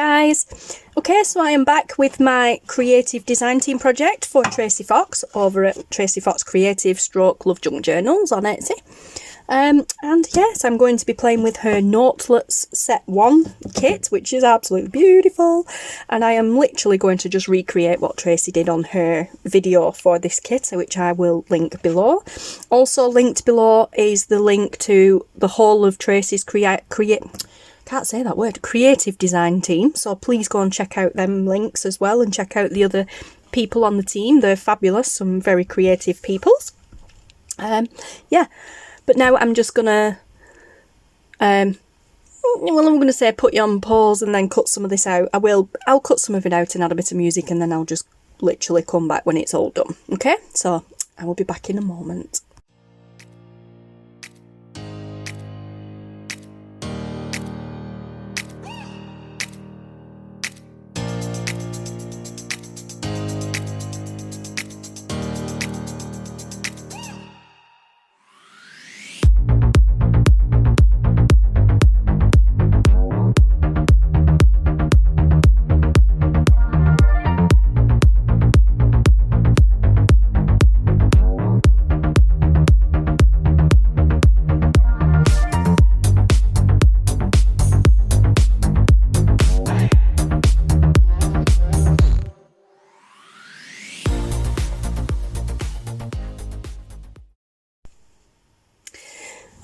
guys. Okay, so I am back with my creative design team project for Tracie Fox over at Tracie Fox Creative / LoveJunk Journals on Etsy. And yes, I'm going to be playing with her Notelets Set 1 kit, which is absolutely beautiful. And I am literally going to just recreate what Tracie did on her video for this kit, which I will link below. Also linked below is the link to the whole of Tracie's creative design team. So please go and check out them links as well, and check out the other people on the team. They're fabulous, some very creative peoples. Yeah. But now I'm just gonna, I'm gonna say put you on pause and then cut some of this out. I'll cut some of it out and add a bit of music, and then I'll just literally come back when it's all done. Okay, so I will be back in a moment.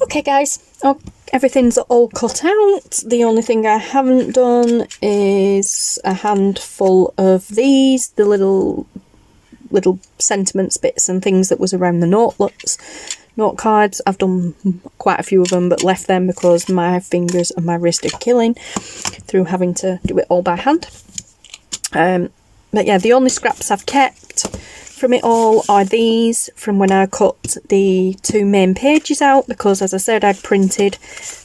Okay guys, everything's all cut out. The only thing I haven't done is a handful of these, the little sentiments bits and things that was around the note cards. I've done quite a few of them, but left them because my fingers and my wrist are killing through having to do it all by hand. But yeah, the only scraps I've kept from it all are these from when I cut the two main pages out, because as I said, I printed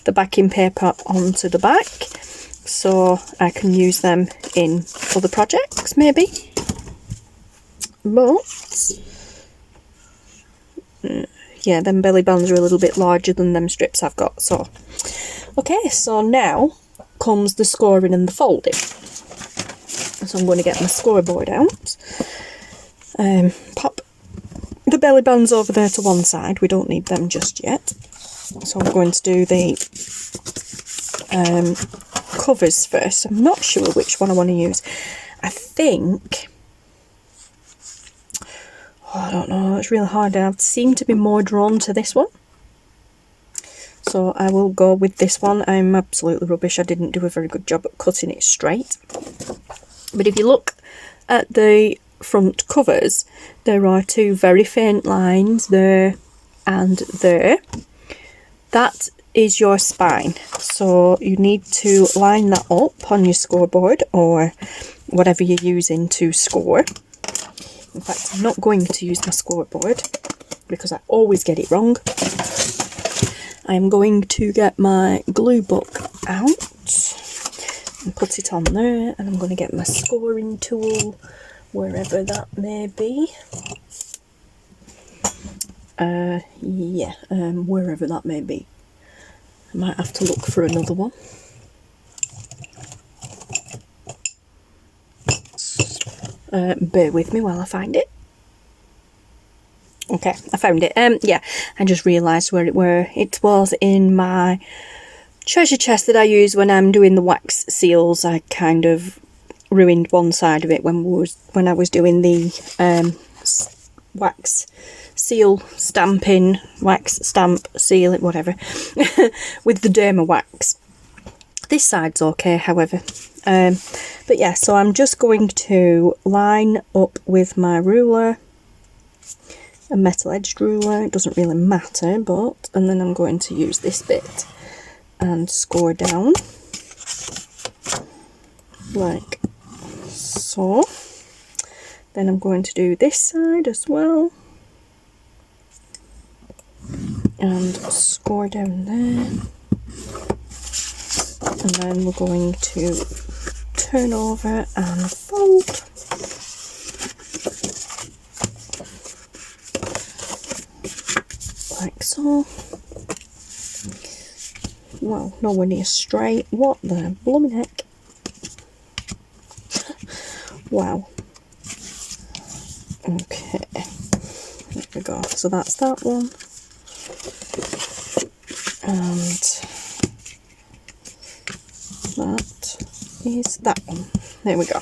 the backing paper onto the back so I can use them in other projects maybe. But yeah, them belly bands are a little bit larger than them strips I've got. So okay, so now comes the scoring and the folding. So I'm going to get my scoreboard out. Pop the belly bands over there to one side, we don't need them just yet. So I'm going to do the covers first. I'm not sure which one I want to use. I think, I don't know, it's really hard. I seem to be more drawn to this one, so I will go with this one. I'm absolutely rubbish. I didn't do a very good job at cutting it straight. But if you look at the front covers, there are two very faint lines there and there. That is your spine, so you need to line that up on your scoreboard or whatever you're using to score. In fact, I'm not going to use my scoreboard because I always get it wrong. I'm going to get my glue book out and put it on there, and I'm going to get my scoring tool wherever that may be. Wherever that may be. I might have to look for another one. Bear with me while I find it. Okay, I found it. Yeah, I just realised where it was in my treasure chest that I use when I'm doing the wax seals. I kind of ruined one side of it when I was doing the wax seal stamping, wax stamp seal it, whatever, with the derma wax. This side's okay, however. But yeah, so I'm just going to line up with my ruler, a metal edged ruler, it doesn't really matter, and then I'm going to use this bit and score down like so. Then I'm going to do this side as well and score down there, and then we're going to turn over and fold. Like so. Well, nowhere near straight. What the blooming heck? Wow. Okay, there we go. So that's that one. And that is that one. There we go.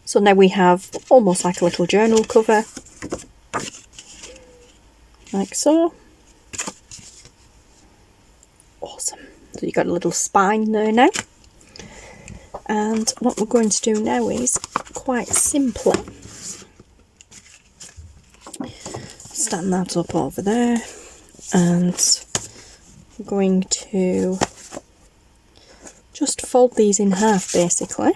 So now we have almost like a little journal cover, like so. Awesome. So you've got a little spine there now. And what we're going to do now is, quite simply, stand that up over there, and we're going to just fold these in half basically.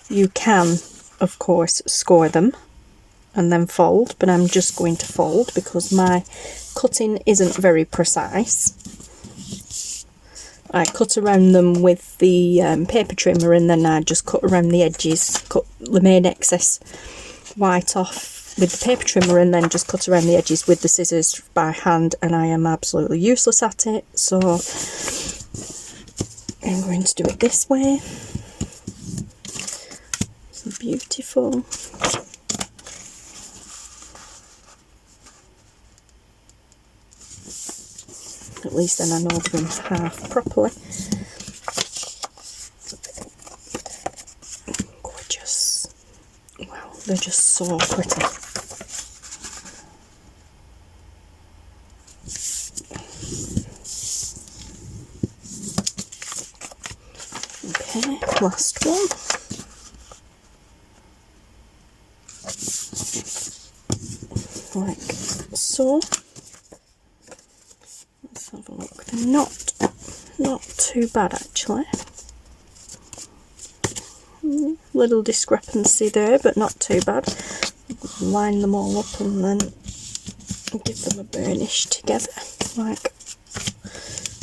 You can, of course, score them and then fold, but I'm just going to fold because my cutting isn't very precise. I cut around them with the paper trimmer, and then I just cut around the edges, cut the main excess white off with the paper trimmer, and then just cut around the edges with the scissors by hand, and I am absolutely useless at it, so I'm going to do it this way. So beautiful. At least then I know they're in half properly. Gorgeous. Wow, they're just so pretty. Okay, last one. Like so. Let's have a look. They're not too bad actually. Little discrepancy there, but not too bad. Line them all up and then give them a burnish together, like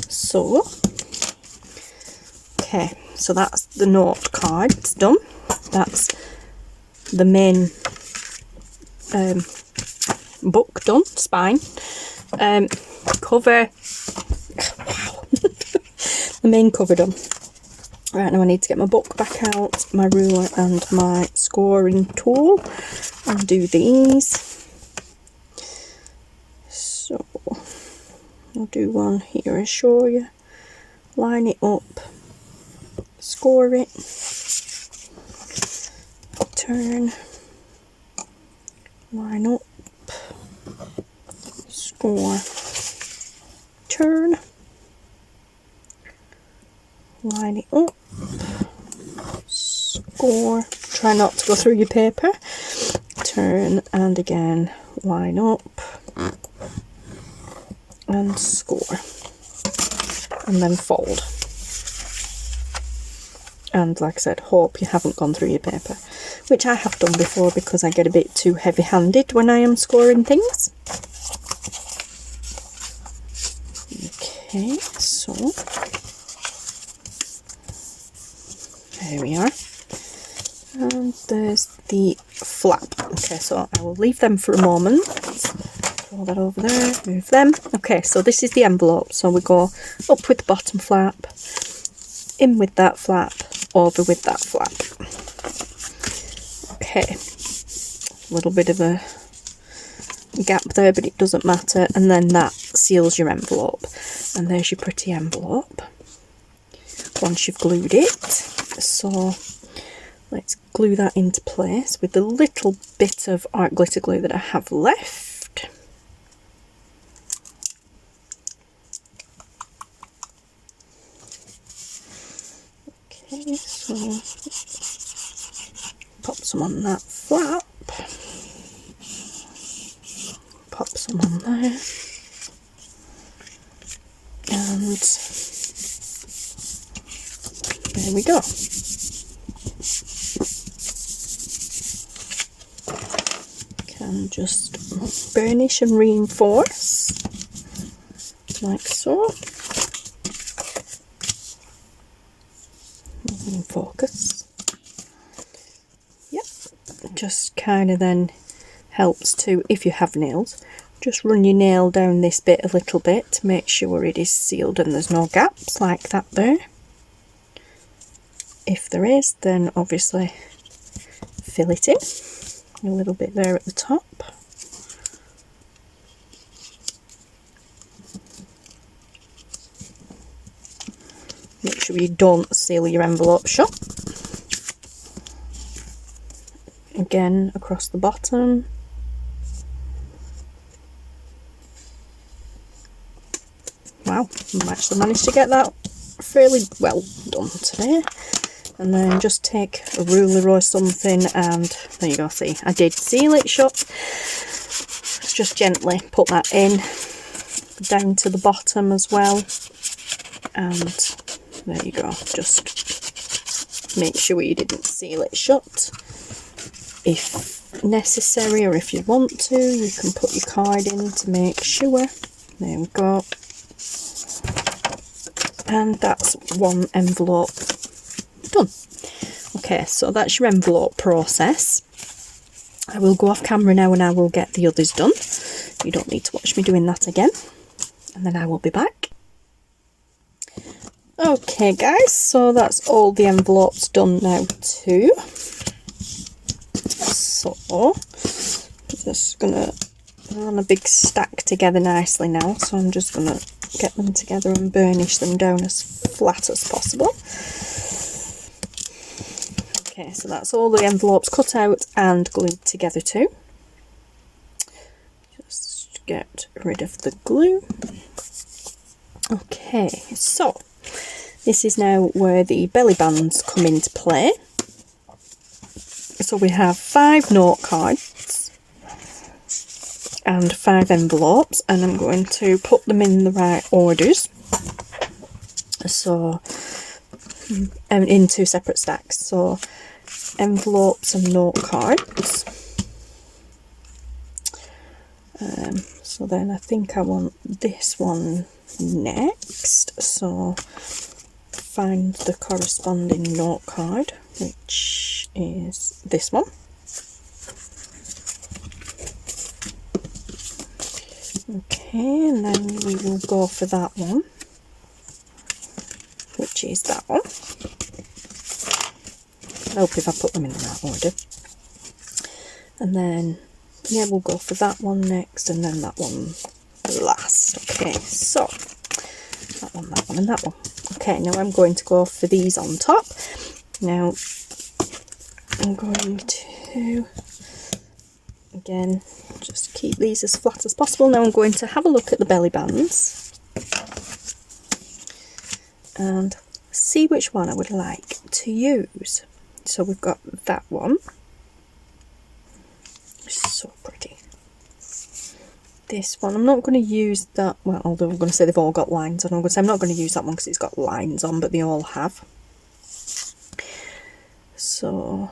so. Okay, so that's the note card. It's done. That's the main book done. Spine. Cover. Wow. The main cover done. Right, now I need to get my book back out, my ruler and my scoring tool, and do these. So I'll do one here and show you. Line it up, score it, turn, line up, score, turn, line it up, score, try not to go through your paper, turn, and again line up and score, and then fold. And like I said, hope you haven't gone through your paper, which I have done before because I get a bit too heavy-handed when I am scoring things. Okay, so there we are. And there's the flap. Okay, so I will leave them for a moment. Throw that over there, move them. Okay, so this is the envelope. So we go up with the bottom flap, in with that flap, over with that flap. Okay, a little bit of a gap there, but it doesn't matter, and then that seals your envelope, and there's your pretty envelope once you've glued it. So let's glue that into place with the little bit of art glitter glue that I have left. Okay, so pop some on that flap, pop some on there, and there we go. Can just burnish and reinforce like so. In focus. Yep, just kind of then helps to, if you have nails, just run your nail down this bit a little bit to make sure it is sealed and there's no gaps like that there. If there is, then obviously fill it in. A little bit there at the top. Make sure you don't seal your envelope shut. Again, across the bottom. Wow, I actually managed to get that fairly well done today. And then just take a ruler or something, and there you go, see, I did seal it shut. Just gently put that in, down to the bottom as well. And there you go, just make sure you didn't seal it shut. If necessary, or if you want to, you can put your card in to make sure. There we go. And that's one envelope done. Okay, so that's your envelope process. I will go off camera now and I will get the others done. You don't need to watch me doing that again. And then I will be back. Okay guys, so that's all the envelopes done now too. So, I'm just gonna, they're on a big stack together nicely now, so I'm just gonna get them together and burnish them down as flat as possible. Okay, so that's all the envelopes cut out and glued together too. Just get rid of the glue. Okay, so this is now where the belly bands come into play. So we have 5 note cards and 5 envelopes, and I'm going to put them in the right orders. So, in 2 separate stacks. So, envelopes and note cards. So then I think I want this one next. So, find the corresponding note card, which is this one. Okay, and then we will go for that one, which is that one. I hope if I put them in the right order. And then, yeah, we'll go for that one next, and then that one last. Okay, so that one, and that one. Okay, now I'm going to go for these on top. Now, I'm going to, again, just keep these as flat as possible. Now I'm going to have a look at the belly bands and see which one I would like to use. So we've got that one. It's so pretty. This one, I'm not going to use that, well, although I'm going to say they've all got lines on. I'm going to say I'm not going to use that one because it's got lines on, but they all have. So,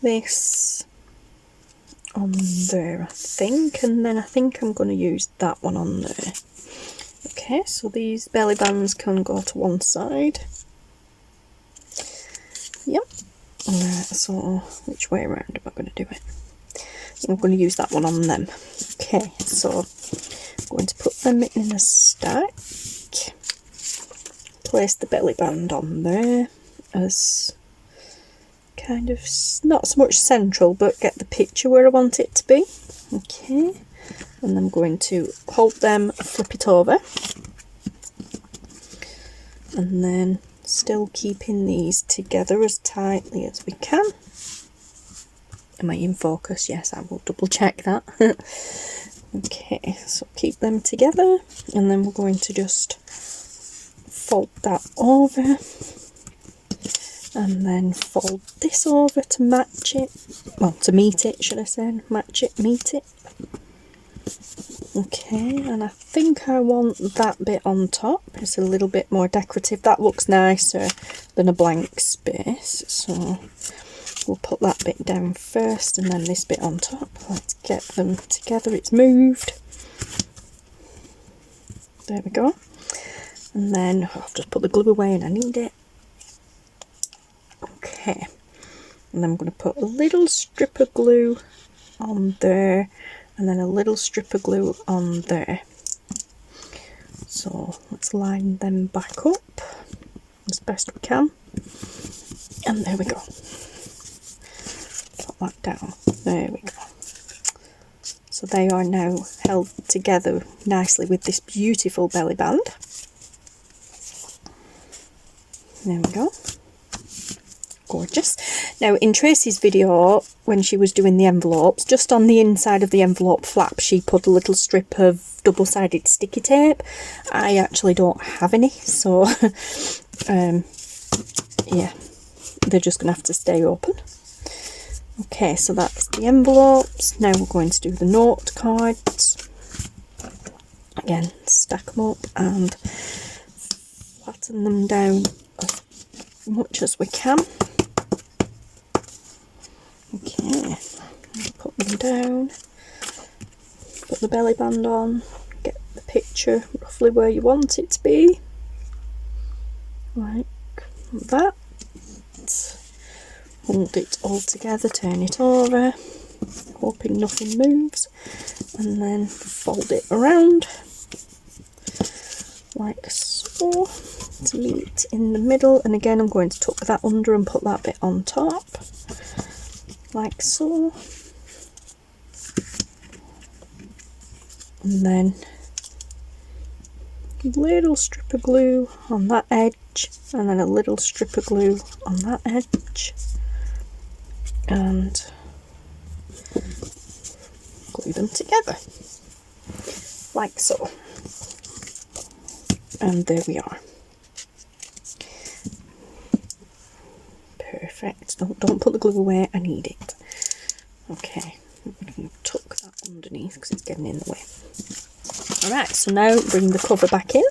this on there, I think, and then I think I'm going to use that one on there. Okay, so these belly bands can go to one side. Yep. So, which way around am I going to do it? I'm going to use that one on them. Okay, so I'm going to put them in a stack. Place the belly band on there as kind of not so much central, but get the picture where I want it to be. Okay, and I'm going to hold them, flip it over, and then still keeping these together as tightly as we can. Am I in focus? Yes, I will double check that. Okay, so keep them together, and then we're going to just fold that over, and then fold this over to match it, well, to meet it, should I say, match it, meet it. Okay, and I think I want that bit on top. It's a little bit more decorative. That looks nicer than a blank space, so we'll put that bit down first and then this bit on top. Let's get them together. It's moved. There we go. And then I've just put the glue away and I need it. Okay. And then I'm going to put a little strip of glue on there and then a little strip of glue on there. So let's line them back up. as best we can. And there we go. Put that down. There we go. So they are now held together nicely with this beautiful belly band. There we go. Gorgeous. Now in Tracie's video, when she was doing the envelopes, just on the inside of the envelope flap she put a little strip of double-sided sticky tape. I actually don't have any, so yeah, they're just gonna have to stay open. Okay, so that's the envelopes. Now we're going to do the note cards. Again, stack them up and flatten them down as much as we can. Okay, put them down, put the belly band on, get the picture roughly where you want it to be, like that. Hold it all together, turn it over, hoping nothing moves, and then fold it around like so to meet in the middle. And again, I'm going to tuck that under and put that bit on top, like so. And then a little strip of glue on that edge, and then a little strip of glue on that edge, and glue them together like so. And there we are. Perfect. Don't put the glue away, I need it. Okay, I'm going to tuck that underneath because it's getting in the way. Alright, so now bring the cover back in,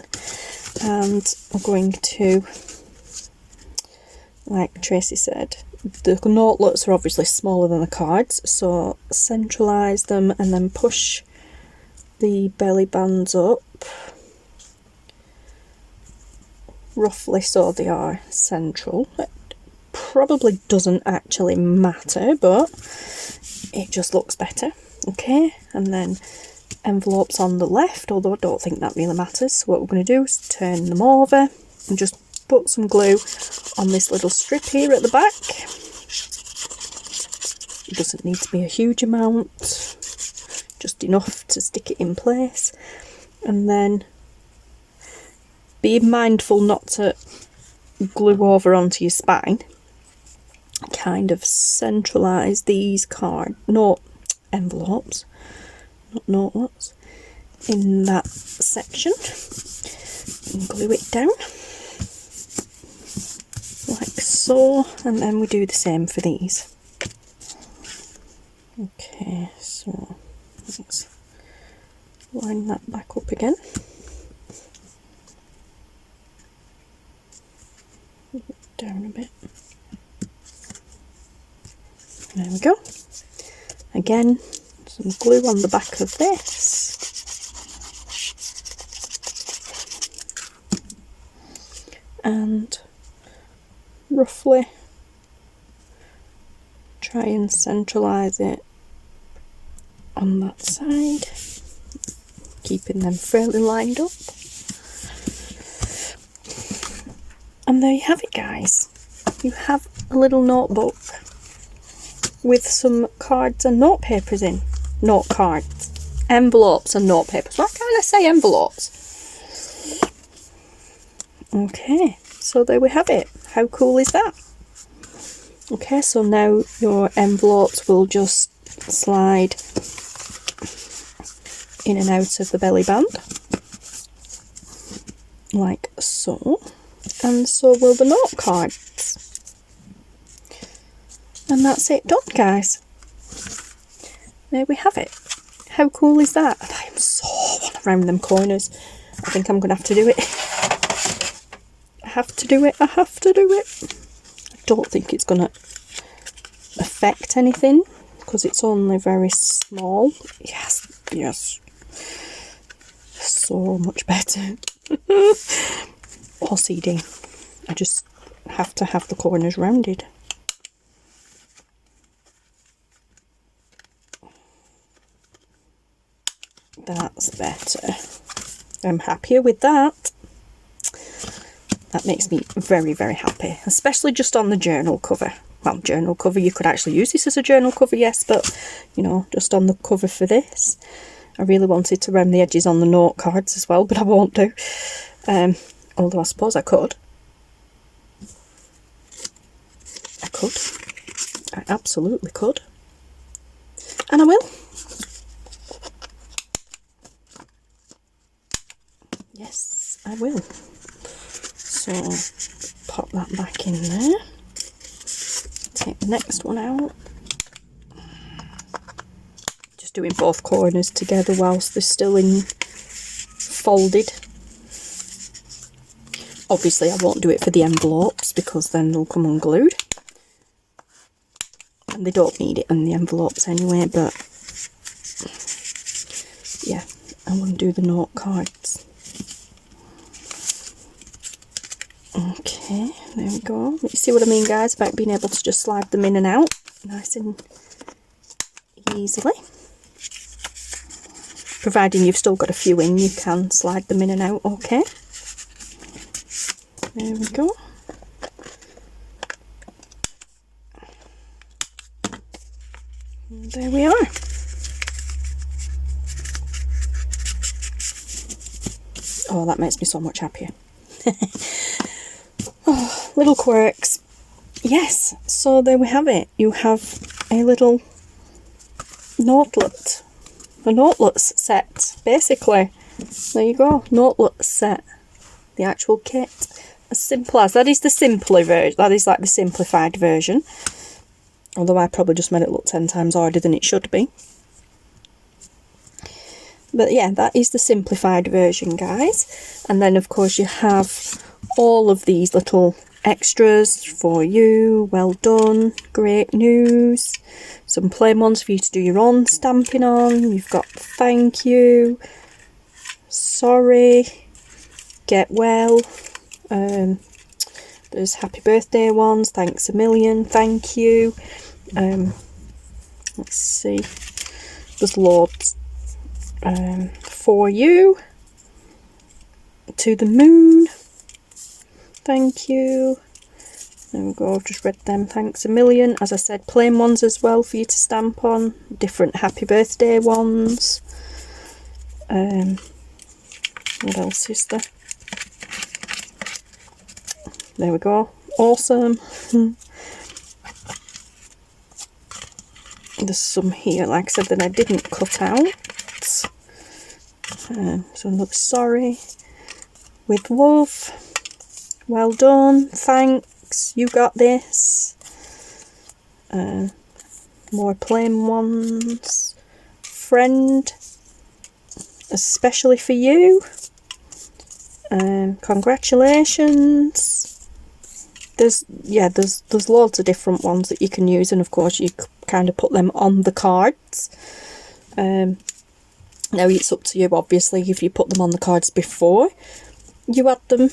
and we're going to, like Tracie said, the notelets are obviously smaller than the cards, so centralise them and then push the belly bands up roughly so they are central. It probably doesn't actually matter, but it just looks better. Okay, and then envelopes on the left, although I don't think that really matters. So what we're going to do is turn them over and just put some glue on this little strip here at the back. It doesn't need to be a huge amount, just enough to stick it in place. And then be mindful not to glue over onto your spine. Kind of centralise these envelopes, not notelets, in that section, and glue it down like so, and then we do the same for these. Okay, so let's line that back up again. Down a bit. There we go. Again, some glue on the back of this. And roughly try and centralise it on that side, keeping them fairly lined up. And there you have it, guys. You have a little notebook with some cards and note papers in. Note cards, envelopes and note papers. Why can't I say envelopes? Okay, so there we have it. How cool is that? Okay, so now your envelopes will just slide in and out of the belly band like so, and so will the note cards. And that's it done, guys. There we have it. How cool is that? I am so around them corners. I think I'm going to have to do it. I have to do it. I don't think it's going to affect anything because it's only very small. Yes. So much better. OCD. I just have to have the corners rounded. That's better. I'm happier with that. That makes me very, very happy, especially just on the journal cover. Well, journal cover, you could actually use this as a journal cover, yes, but, you know, just on the cover for this. I really wanted to rem the edges on the note cards as well, but I won't do. Although I suppose I could. I absolutely could. And I will. Yes, I will. So, pop that back in there. Take the next one out. Just doing both corners together whilst they're still in folded. Obviously I won't do it for the envelopes because then they'll come unglued. And they don't need it in the envelopes anyway, but yeah, I want to do the note cards. Okay, there we go. You see what I mean, guys, about being able to just slide them in and out nice and easily. Providing you've still got a few in, you can slide them in and out, okay. There we go. And there we are. Oh, that makes me so much happier. Oh, little quirks. Yes, so there we have it. You have a little Notelet. The Notelets set, basically. There you go, Notelets set. The actual kit. As simple as. That is the simpler version. That is like the simplified version. Although I probably just made it look 10 times harder than it should be. But yeah, that is the simplified version, guys. And then of course you have all of these little extras for you. Well done, great news. Some plain ones for you to do your own stamping on. You've got thank you, sorry, get well. There's happy birthday ones, thanks a million, thank you. Let's see, there's loads. For you, to the moon, thank you. There we go, I've just read them, thanks a million. As I said, plain ones as well for you to stamp on, different happy birthday ones. What else is there? There we go, awesome. There's some here, like I said, that I didn't cut out. So another sorry, with love, well done, thanks, you got this. More plain ones, friend, especially for you, congratulations. There's loads of different ones that you can use, and of course you kind of put them on the cards. Now it's up to you, obviously, if you put them on the cards before you add them.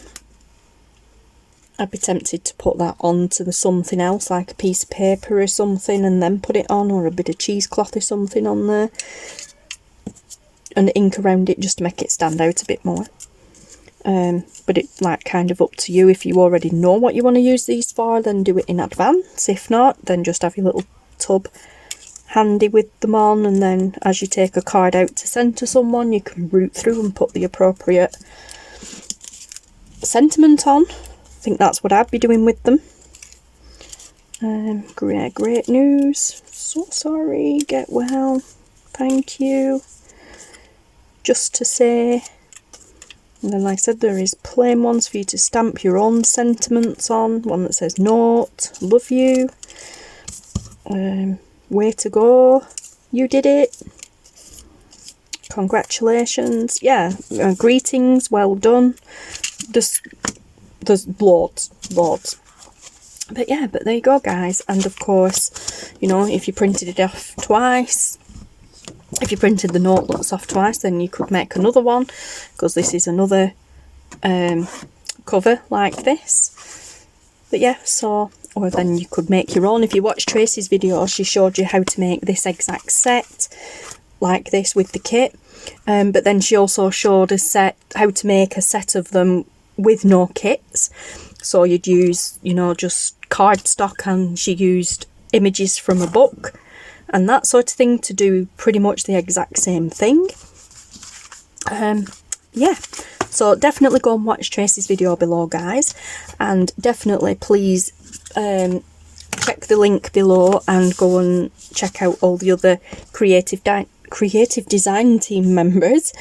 I'd be tempted to put that onto something else, like a piece of paper or something, and then put it on, or a bit of cheesecloth or something on there, and ink around it just to make it stand out a bit more. But it's like kind of up to you. If you already know what you want to use these for, then do it in advance. If not, then just have your little tub handy with them on, and then as you take a card out to send to someone, you can root through and put the appropriate sentiment on. I think that's what I'd be doing with them. Great news, so sorry, get well, thank you, just to say. And then, like I said, there is plain ones for you to stamp your own sentiments on. One that says note, love you, way to go, you did it, congratulations, yeah, greetings, well done. There's loads. But yeah, but there you go, guys. And of course, you know, if you printed it off twice, if you printed the Notelets off twice, then you could make another one, because this is another cover like this. But yeah, so, or then you could make your own. If you watch Tracie's video, she showed you how to make this exact set like this with the kit. But then she also showed how to make a set of them with no kits. So you'd use, you know, just cardstock, and she used images from a book and that sort of thing to do pretty much the exact same thing. Yeah, so definitely go and watch Tracie's video below, guys, and definitely please check the link below and go and check out all the other creative design team members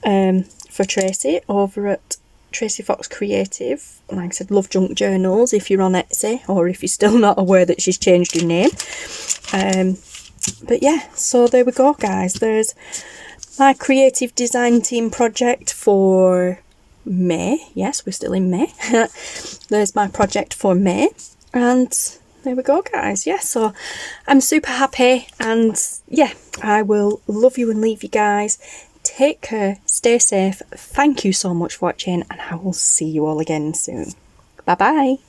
for Tracie over at Tracie Fox Creative. Like I said, LoveJunk Journals if you're on Etsy, or if you're still not aware that she's changed her name. But yeah, so there we go, guys. There's my creative design team project for May. Yes, we're still in May. There's my project for May, and there we go, guys. Yeah, so I'm super happy, and yeah, I will love you and leave you guys. Take care, stay safe. Thank you so much for watching, and I will see you all again soon. Bye bye.